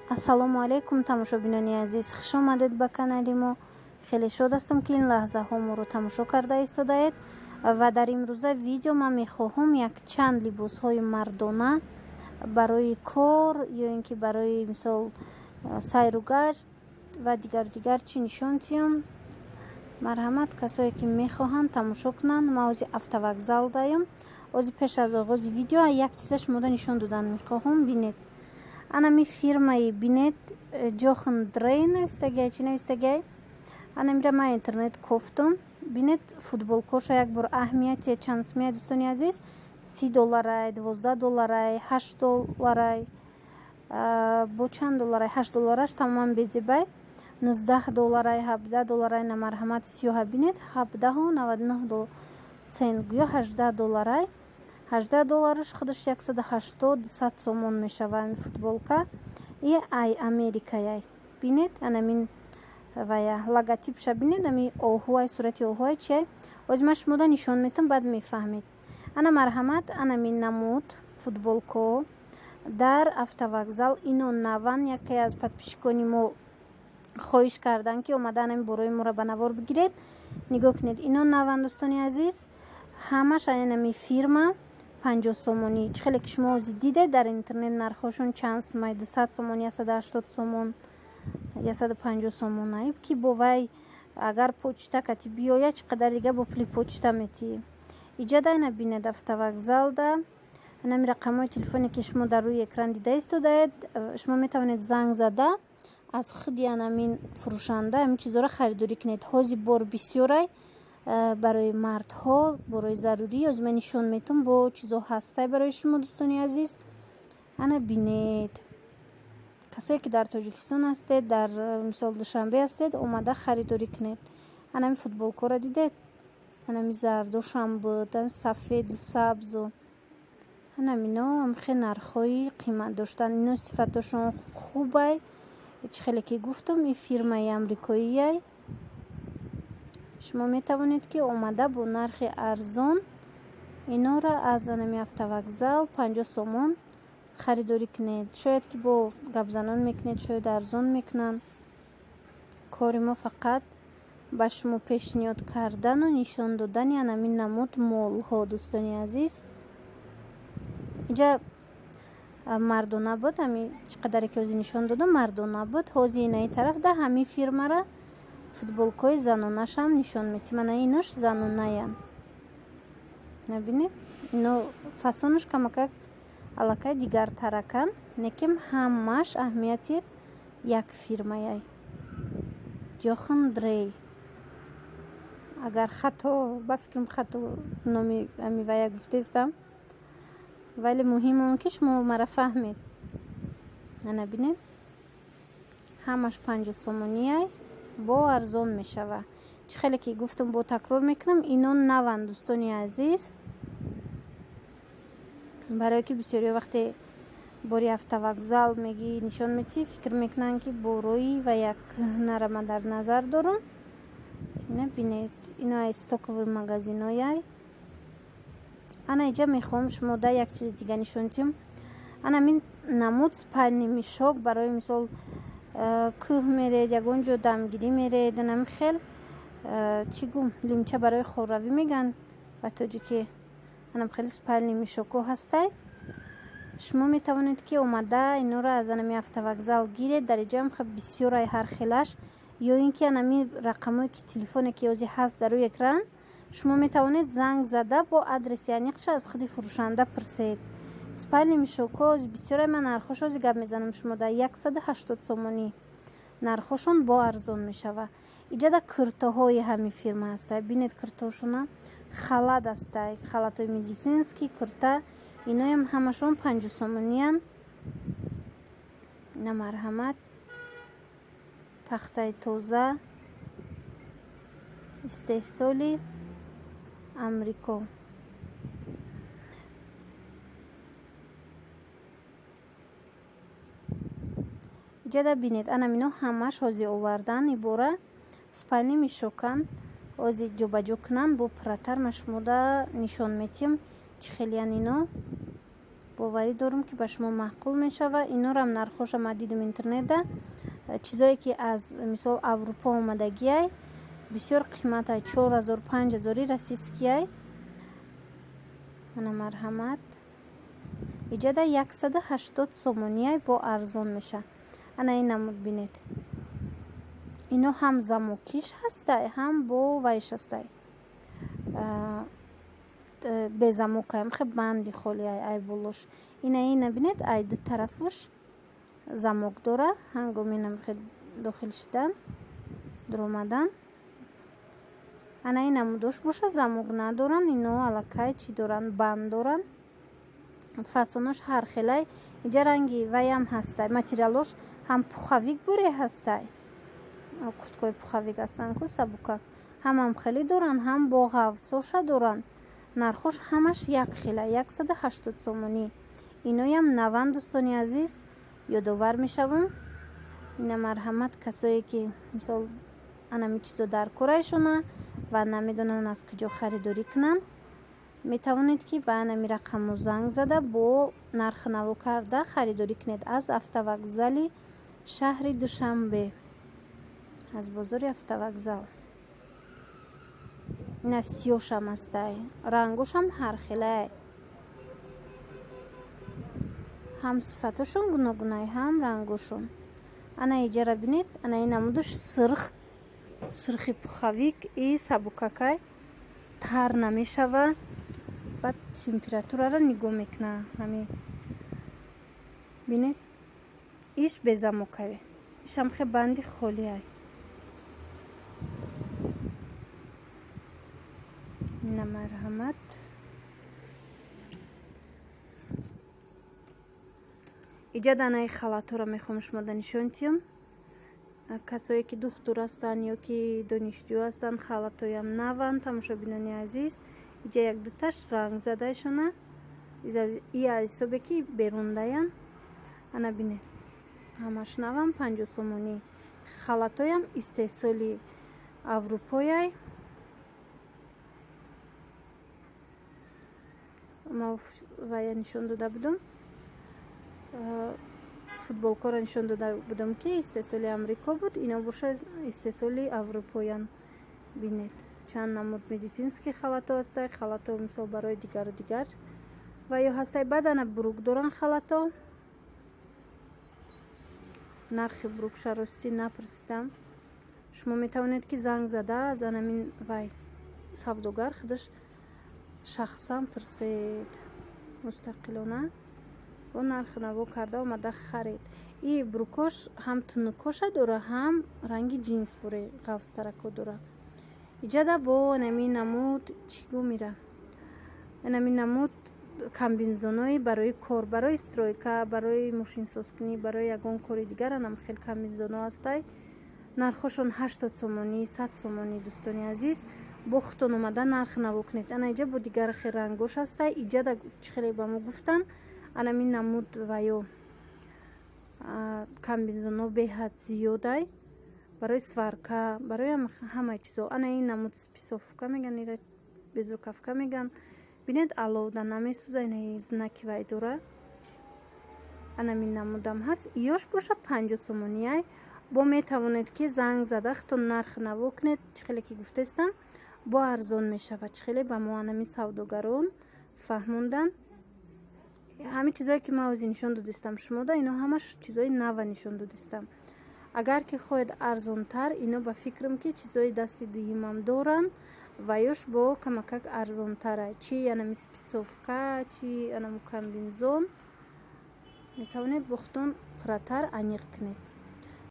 ассалому алайкум тамошобинони азиз, хуш омадед ба канали мо. хеле шод ҳастам ки ин лаҳзаҳо моро тамошо карда истодаед ва дар имрӯза видео ман мехоҳам якчанд либосҳои мардона барои кор ё ин ки барои мисол сайру гашт ва дигар чӣ нишон диҳам. марҳамат, касое ки мехоҳанд тамошо кунанд. ман ҳозир автовокзал даём. ҳозир пеш аз оғози видео як чиза шумода нишон додан мехоҳам. бинед, анами фирмаи бинед ҷохан дрей навистагиай, чӣ навистагиай. анамира ман интернет кофтам. бинед футболкоша як бор аҳамияти чанд смея дӯстони азиз, $30, $12, $8 бо чанд долларай, $8 тамоман безебай, $19, $17 на марҳамат сиёҳа. бинед $17.99 гӯё $18. $18 худаш 180-200 сомон мешава ин футболка. и ай америкаяй. бинед анамин вая логотипша бинед, ами оҳуай, сурати оҳуай чиай. ҳозир ман шумода нишон метам, баъд мефаҳмед. ана марҳамат, анамин намуд футболко дар автовокзал ино наван. яке аз подписчикони мо хоҳиш кардан ки омада анами борои моро ба навор бигиред. нигоҳ кунед, ино наван дӯстони азиз, ҳамаш анами фирма 50 сомонӣ. чӣ хеле ки шумо ҳозир дидед дар интернет нархошон чанд сомай, 200 сомон, 180 сомон, 150 сомон. ки бо вай агар почта кати биёя чӣ қадар дига бо пули почта метӣ. иҷада ина бинед автовокзалда анами рақамҳои телефоне ки шумо дар рӯи экран дида истодаед, шумо метавонед занг зада аз худи анамин фурӯшанда ҳамин чизоро харидорӣ кунед. ҳозир бор бисёрай барои мардҳо, борои зарурӣ. ҳозир ман нишон метам бо чизо ҳастай барои шумо дӯстони азиз. ана бинед, касое ки дар тоҷикистон ҳастед, дар мисол душанбе ҳастед, омада харидорӣ кунед. анами футболкоро дидед, анами зардушам буд, сафеду сабзу, анамино амхе нархҳои қимат доштан. ино сифатошон хубай. чӣ хеле ки гуфтам, ин фирмаи амрикоияй. шумо метавонед ки омада бо нархи арзон инора аз анами автовокзал 50 сомон харидорӣ кунед. шояд ки бо гапзанон мекунед, шояд арзон мекунанд. кори мо фақат ба шумо пешниҳод кардану нишон додани анамин намуд молҳо дӯстони азиз. иҷа мардона буд, ами чӣ қадаре ки ҳозир нишон додам мардона буд. ҳозир инаи тарафда ҳамин фирмара футболкои занонашам нишон метим. ана инош занонаян. набинед, ино фасонаш камакак аллакай дигартаракан, неким ҳамаш аҳамияти як фирмаяй. ҷохан дрей. агар хато ба фикрам хато номи ами вая гуфтестам, вале муҳим он ки шумо мара фаҳмед. ана бинед, ҳамаш 50 сомонияй, бо арзон мешава. чӣ хеле ки гуфтам, бо такрор мекунам, ино наван дӯстони азиз. барое ки бисёриҳо вақте бори автовокзал меги нишон метӣ, фикр мекунанд ки борои ва як нарама дар назар дорам. ина бинед, ино ай стокови магазинояй. ана иҷа мехоҳам шумо да як чизи дига нишон диҳам. анамин намуд спальни мишок барои мисол кӯҳ меред, ягон ҷо дамгирӣ меред, анами хел чӣ гум лимча барои хоравӣ меган ба тоҷикӣ. анам хеле спальни мишоко ҳастай. шумо метавонед ки омада иноро аз анами автовокзал гиред. дар иҷа ҳам хел бисёрай ҳар хелаш, ё ин ки анами рақамҳое ки телефоне ки ҳозир ҳаст дар рӯи экран, шумо метавонед занг зада бо адреси аниқша аз худи фурӯшанда пурсед. спальни мишоко ҳозир бисёрай, ман нархош ҳозир гап мезанам шумода 180 сомонӣ нархошон бо арзон мешава. иҷада куртаҳои ҳамин фирма ҳастай. бинед куртаҳошона халат ҳастай, халатҳои медицинский курта. иноям ҳамашон 50 сомониян. ина марҳамат, пахтаи тоза, истеҳсоли амрико. иҷада бинед, анамино ҳамаш ҳозир овардан ибора спальни мешокан. ҳозир ҷобаҷо кунанд бо пратар. ма шумода нишон метиҳам чӣ хелиян ино. боварӣ дорам, ки ба шумо маъқул мешавад. Инорам нархоша ман дидам интернетда. Чизое ки аз мисол Аврупо омадагиай бисёр қиматай, 4000 5000 расискияй. Ана марҳамат. Иҷада 180 сомонияй бо арзон меша. Ана ин намуд бинед. Ино ҳам замокиш ҳастай, ҳам бо вайш ҳастай. Бе замокаем хеб банди холияй ай болош. Ина бинед ай ду тарафуш замок дора. Ҳангоми намхед дохил шидан, дуромадан. Ана ин намудош боша, замок надоран. Ино аллакай чи доран, банд доран. Фасонош ҳар хелай. Иҷа ранги вайам ҳастай. Материалош ҳам пухавик буре ҳастай. Курткои пухавик ҳастан ку сабукак. Ҳамам хеле доран, ҳам бо ғафсоша доран. Нархош ҳамаш як хелай, 180 сомонӣ. Иноям 90 дӯстони азиз ёдовар мешавам. Ина марҳамат касое ки мисол анами чизо дар корайшона ва намедонанд аз куҷо харидорӣ кунанд, метавонед ки ба анами рақаму занг зада бо нарх наво карда харидорӣ кунед аз автовокзали шаҳри Душанбе, аз бозори автовокзал. Ина сиёшам ҳастай, рангошам ҳар хелай. ҳам сифатошон гуногунай, ҳам рангошон. Ана иҷара бинед, ана ин намудош сирхи пухавик и сабукакай тар намешава. Баъд температурара нигоҳ мекуна. Ҳами бинед, иш безамокаве, ишам хе банди холияй. ина марҳамат. иҷа данаи халатора мехоҳам шумода нишон тиём. Касое ки духтур ҳастанд ё ки донишҷӯ ҳастанд, халатоям наванд. Тамошобинони азиз, иҷа як дуташ ранг задаишона. И аз ҳисобе ки берундаян. Ана бинед, ҳамаш навам, 50 сомонӣ. Халатоям истеҳсоли Аврупояй. ма вая нишон дода будам. Футболкора нишон дода будам ки истеҳсоли Амрико буд. Ино боша истеҳсоли Аврупоян. Бинед, чанд намуд медицински халато ҳастай. Халато мисол барои дигару дигар ва ё ҳастай. Баъд ана бурук доран халато. нархи бурукша рости напурсидам. шумо метавонед ки занг зада аз анамин вай савдогар худаш шахсан пурсед мустақилона. бо нархи наво карда омада харед. И бурукош ҳам тунукоша дора, ҳам ранги джинс буре ғафстарако дора. иҷада бо анами намуд чӣ гӯ мира. Анами намуд комбинзонои барои кор, барои стройка, барои мошинсозкунӣ, барои ягон кори дигар анам хел комбинзоно ҳастай. нархошон 80 сомонӣ, 100 сомонӣ дӯстони азиз. бо хутон омада нарх наво кунед. Ана иҷа бо дигар хел рангош ҳастай. иҷада чӣ хеле ба мо гуфтан. анами намуд ва ё комбинзоно беҳад зиёдай барои сварка, барои ҳамаи чизо. Ана ин намуд списовка меган, ира безрукавка меган. бинед аловда намесӯза, ина знаки вай дора. анами намудам ҳаст. ёш боша 50 сомонияй. бо метавонед ки занг зада хутон нарх наво кунед. чӣ хеле ки гуфтестам бо арзон мешавад. чӣ хеле ба мо анами савдогарон фаҳмондан. ҳамин чизое ки ман ози нишон додистам шумода, ино ҳамаш чизои нава нишон додистам. агар ки хоҳед арзонтар, ино ба фикрам ки чизои дасти дуюмам доранд ва ёш бо камакак арзонтара. чи анами списовка, чи анами комбинзон метавонед бо хутон пурратар аниқ кунед.